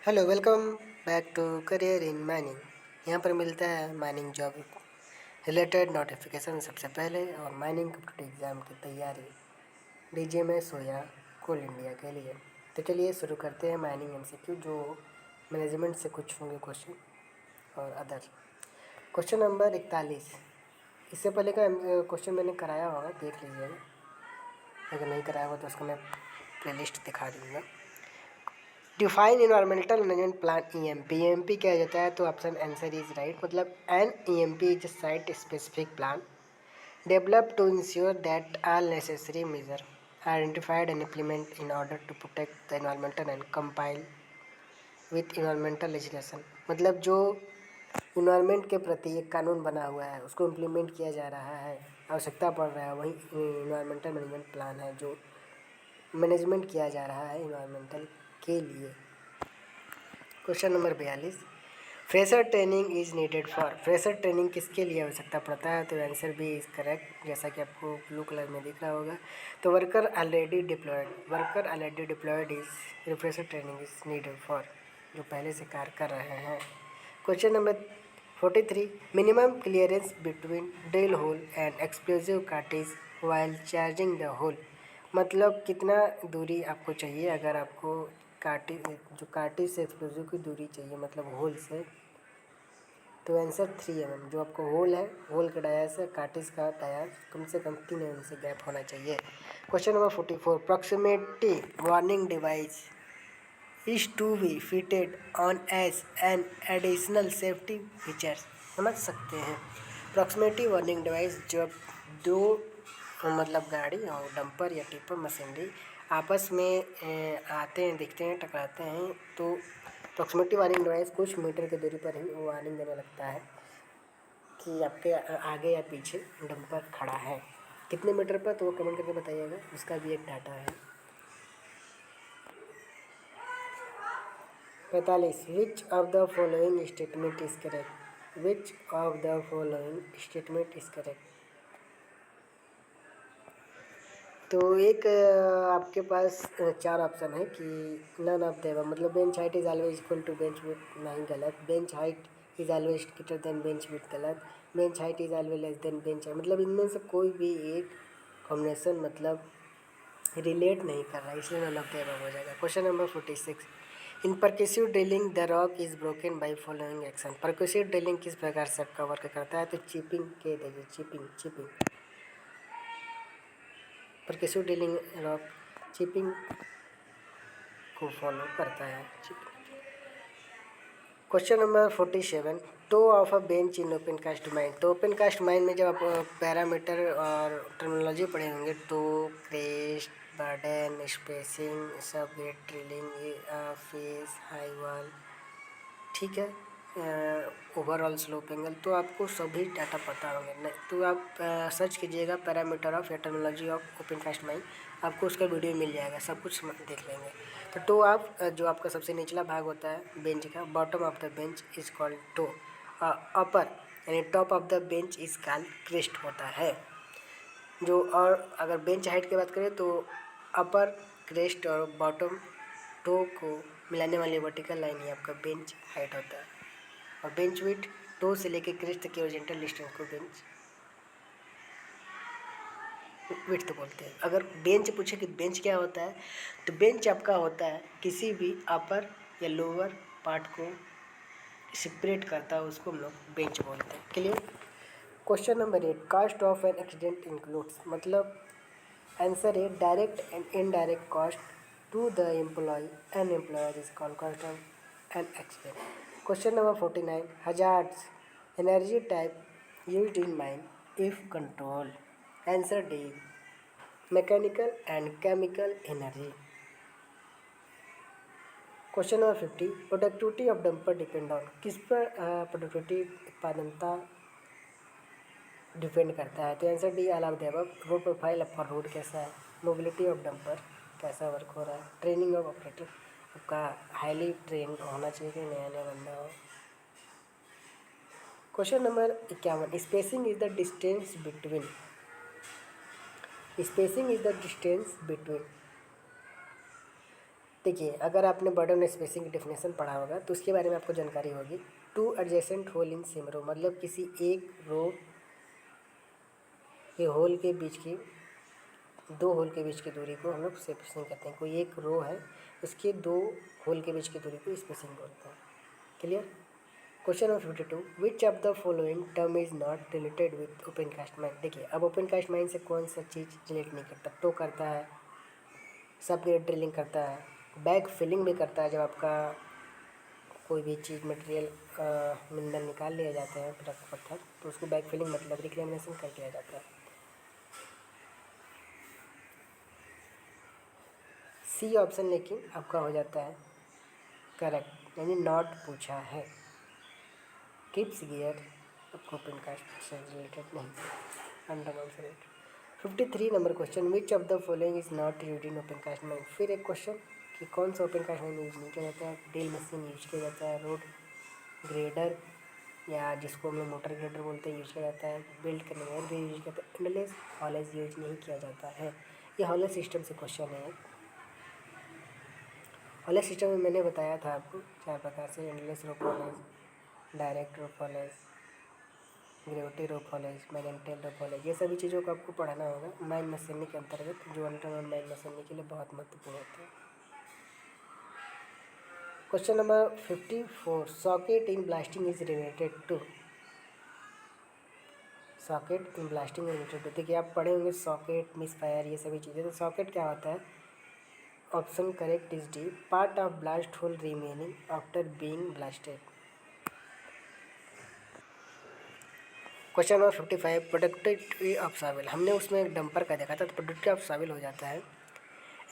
Hello welcome back to career in mining. यहाँ पर मिलता है माइनिंग जॉब रिलेटेड नोटिफिकेशन सबसे पहले और माइनिंग कम्पिटिटिव एग्ज़ाम की तैयारी डीजीएमएस हो या कोल इंडिया के लिए। तो चलिए शुरू करते हैं माइनिंग एमसीक्यू जो मैनेजमेंट से कुछ होंगे क्वेश्चन और अदर। Question number 41। इससे पहले का क्वेश्चन मैंने कराया होगा, देख लीजिएगा। अगर नहीं कराया होगा तो उसका मैं प्लेलिस्ट दिखा दूँगा। Define environmental management plan EMP. EMP क्या जाता है तो ऑप्शन आंसर इज राइट। मतलब an EMP is site specific plan develop to ensure that all necessary measure identified and implement in order to protect the environmental and compile with environmental legislation. मतलब जो environment के प्रति एक कानून बना हुआ है उसको इम्प्लीमेंट किया जा रहा है, आवश्यकता पड़ रहा है, वही इन्वायरमेंटल मैनेजमेंट प्लान है जो मैनेजमेंट किया जा रहा है इन्वायरमेंटल के लिए। Question number 42। Fresher training is needed for. Fresher training किसके लिए आवश्यकता पड़ता है तो आंसर बी इज करेक्ट, जैसा कि आपको ब्लू कलर में दिख रहा होगा। तो worker already deployed is refresher training is needed for, जो पहले से कार्य कर रहे हैं। Question number 43। Minimum clearance between drill hole and explosive cartridge while charging the hole. मतलब कितना दूरी आपको चाहिए अगर आपको कार्टेज से एक्सप्लोजिव की दूरी चाहिए, मतलब होल से। तो आंसर 3 mm। जो आपको होल है, होल के डाया से कार्टेज का डाया कम से कम 3 mm से गैप होना चाहिए। Question number 44। Proximity warning device is to be fitted on as an additional safety features. समझ सकते हैं प्रॉक्सिमिटी वार्निंग डिवाइस जब दो मतलब गाड़ी और डंपर या टिपर मशीनरी आपस में आते हैं, दिखते हैं, टकराते हैं तो प्रॉक्सिमिटी वार्निंग डिवाइस कुछ मीटर की दूरी पर ही वार्निंग देने लगता है कि आपके आगे या पीछे डंपर खड़ा है। कितने मीटर पर तो वो कमेंट करके बताइएगा, उसका भी एक डाटा है। 45। Which of the following statement is correct. Which of the following statement is correct. तो एक आपके पास 4 ऑप्शन है कि नन ऑफ देम, मतलब bench height is always equal to bench width, नहीं गलत। Bench height is always greater than bench width, गलत। Bench height is always less than bench height, मतलब इनमें से कोई भी एक कॉम्बिनेशन मतलब रिलेट नहीं कर रहा है, इसलिए नन ऑफ देम हो जाएगा। Question number 46। In percussive drilling the rock is broken by following action. Percussive drilling किस प्रकार से आपका वर्क करता है तो चिपिंग के देखिए, chipping percussive drilling rock chipping को फॉलो करता है। Question number 47। Toe of a bench in open cast mine. तो ओपन कास्ट माइन में जब आप पैरामीटर और टर्मिनोलॉजी पढ़े होंगे तो crest, burden, spacing, subgrade drilling, face, high wall, ठीक है, ओवरऑल स्लोप एंगल, तो आपको सभी डाटा पता होंगे। नहीं तो आप सर्च कीजिएगा पैरामीटर ऑफ या terminology of open cast mine, आपको उसका वीडियो मिल जाएगा, सब कुछ देख लेंगे। तो टो आप जो आपका सबसे निचला भाग होता है बेंच का, bottom of the bench is called toe. Upper यानी top of the bench is called crest होता है। जो और अगर बेंच हाइट की बात करें तो अपर, क्रेस्ट और बॉटम टो को मिलाने वाली वर्टिकल लाइन ही आपका बेंच हाइट होता है। और बेंच विड्थ टो से लेकर क्रेस्ट तक की ओरिजेंटल डिस्टेंस को बेंच विड्थ बोलते हैं। अगर बेंच पूछे कि बेंच क्या होता है तो बेंच आपका होता है किसी भी अपर या लोअर पार्ट को सेपरेट करता है, उसको हम लोग बेंच बोलते हैं। Clear. Question number 8। Cost of an accident includes. मतलब आंसर है direct and indirect cost to the employ and employer is called cost of an accident. Question number 49। Hazards energy type used in mine if control. Answer D mechanical and chemical energy. Question number 50। Productivity of dumper depend on. किस पर productivity उत्पादनता depend करता है तो answer D all of the above. Road profile आपका road कैसा है, mobility of dumper कैसा वर्क हो रहा है, ट्रेनिंग ऑफ ऑपरेटर आपका हाईली ट्रेन होना चाहिए कि नया नया बंदा हो। Question number 51। Spacing is the distance between. Spacing is the distance between देखिए, अगर आपने बर्डन स्पेसिंग की डेफिनेशन पढ़ा होगा तो उसके बारे में आपको जानकारी होगी। Two adjacent hole in same row, मतलब किसी एक रो के होल के बीच की, दो होल के बीच की दूरी को हम लोग स्पेसिंग कहते हैं। कोई एक रो है, उसके दो होल के बीच की दूरी को स्पेसिंग बोलते हैं। Clear. Question number 52, which of the following term is not related with open cast mine. देखिए, अब ओपन कास्ट माइन से कौन सा चीज़ रिलेट नहीं करता। तो करता है, सब ड्रिलिंग करता है, बैग फिलिंग भी करता है। जब आपका कोई भी चीज़ मटेरियल मिनरल निकाल लिया जाता है पत्थर, तो उसको बैग फिलिंग मतलब रिक्लेमिनेशन कर दिया जाता है। सी ऑप्शन लेकिन आपका हो जाता है करेक्ट, यानी नॉट पूछा है। टिप्स गियर आपको ओपन कास्ट से रिलेटेड नहीं, अंडरग्राउंड से related. 53 number question, which of the following is not use in open cast mine. फिर एक क्वेश्चन कि कौन सा ओपन कास्ट माइन यूज नहीं किया जाता है। ड्रिल मशीन यूज किया जाता है, रोड ग्रेडर या जिसको हम लोग मोटर ग्रेडर बोलते हैं यूज किया जाता है, बिल्ड करने में भी यूज किया जाता है। एंडलेस हॉलेज यूज नहीं किया जाता है। ये हॉलेज सिस्टम से क्वेश्चन है। हॉलेज सिस्टम में मैंने बताया था आपको 4 प्रकार से, एंडलेस रोप हॉलेज, डायरेक्ट रोप हॉलेज, ग्रेविटी रोप हॉलेज, मैग्नेटिक रोप हॉलेज। ये सभी चीज़ों को आपको पढ़ाना होगा माइन मशीनरी के अंतर्गत, जो अंडरग्राउंड माइन मशीनरी के लिए बहुत महत्वपूर्ण होता है। Question number 54, socket in blasting is related to. Socket in blasting related to, देखिए आप पढ़े होंगे सॉकेट, मिस फायर, ये सभी चीज़ें। तो सॉकेट क्या होता है। Option correct is D, part of blast hole remaining after being blasted. Question number 55, productivity of soil. हमने उसमें डंपर का देखा था, तो प्रोडक्टिविटी ऑफ सॉइल हो जाता है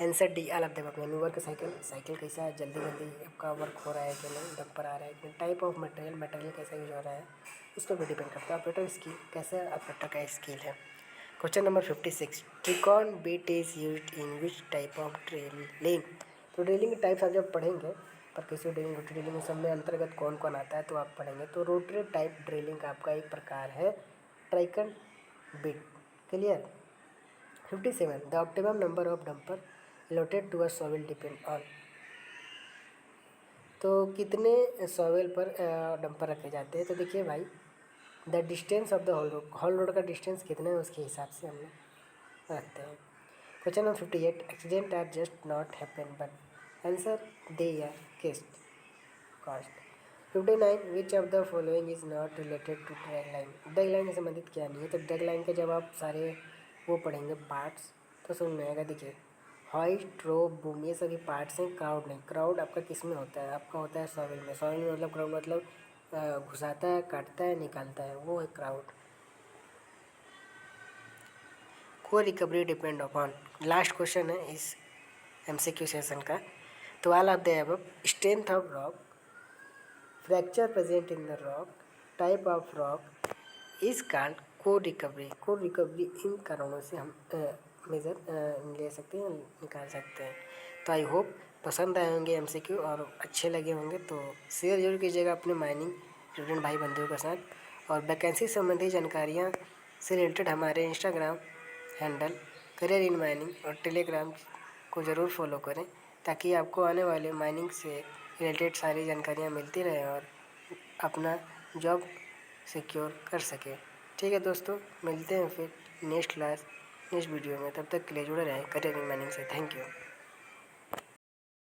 answer D, all of the above. यानी वर्क साइकिल, साइकिल कैसा है, जल्दी जल्दी आपका वर्क हो रहा है कि नहीं, डंपर आ रहा है कि नहीं। टाइप ऑफ मटेरियल, मटेरियल कैसा यूज हो रहा है, उस पर भी डिपेंड करता है। ऑपरेटर स्किल, कैसा ऑपरेटर का स्किल है। Question number 56, tricone bit is use in which type of drilling. तो ड्रिलिंग के टाइप्स आप जब पढ़ेंगे, पर किसी ड्रिलिंग, रोटरी ड्रिलिंग, सब में अंतर्गत कौन कौन आता है तो आप पढ़ेंगे। तो रोटरी टाइप ड्रिलिंग का आपका एक प्रकार है tricone bit. Clear. 57, the optimum number of dumper allotted to a soil depend on. तो कितने सॉइल पर डंपर रखे जाते हैं। तो देखिए भाई, the distance of the haul road का डिस्टेंस कितना है उसके हिसाब से हम लोग रखते हैं। Question number 58, accident are just not happen but answer दे या केस्ट कास्ट। 59, which of the following is not related to drag line. Drag line से संबंधित क्या नहीं है। तो ड्रैग लाइन के जब आप सारे वो पढ़ेंगे पार्ट्स, तो समझ में आएगा। देखिए, हॉइस्ट, रोप, बूम, ये सभी पार्ट्स हैं, क्राउड नहीं। क्राउड आपका किस में होता है, आपका होता है सॉइल में। सॉइल में मतलब क्राउड मतलब घुसाता है, काटता है, निकालता है, वो है क्राउड। को recovery depend upon, last question है इस MCQ सेशन का। तो all of the above, strength of rock, fracture present in the rock, type of rock is called को रिकवरी। को रिकवरी इन कारणों से हम मेजर ले सकते हैं, निकाल सकते हैं। तो आई होप पसंद आए होंगे MCQ और अच्छे लगे होंगे, तो शेयर जरूर कीजिएगा अपने माइनिंग स्टूडेंट भाई बंधुओं के साथ। और वैकेंसी संबंधी जानकारियाँ से रिलेटेड हमारे Instagram handle career in mining और टेलीग्राम को ज़रूर फॉलो करें, ताकि आपको आने वाले माइनिंग से रिलेटेड सारी जानकारियाँ मिलती रहें और अपना जॉब सिक्योर कर सके। ठीक है दोस्तों, मिलते हैं फिर नेक्स्ट क्लास, नेक्स्ट वीडियो में। तब तक के लिए जुड़े रहें करियर इन माइनिंग से। Thank you.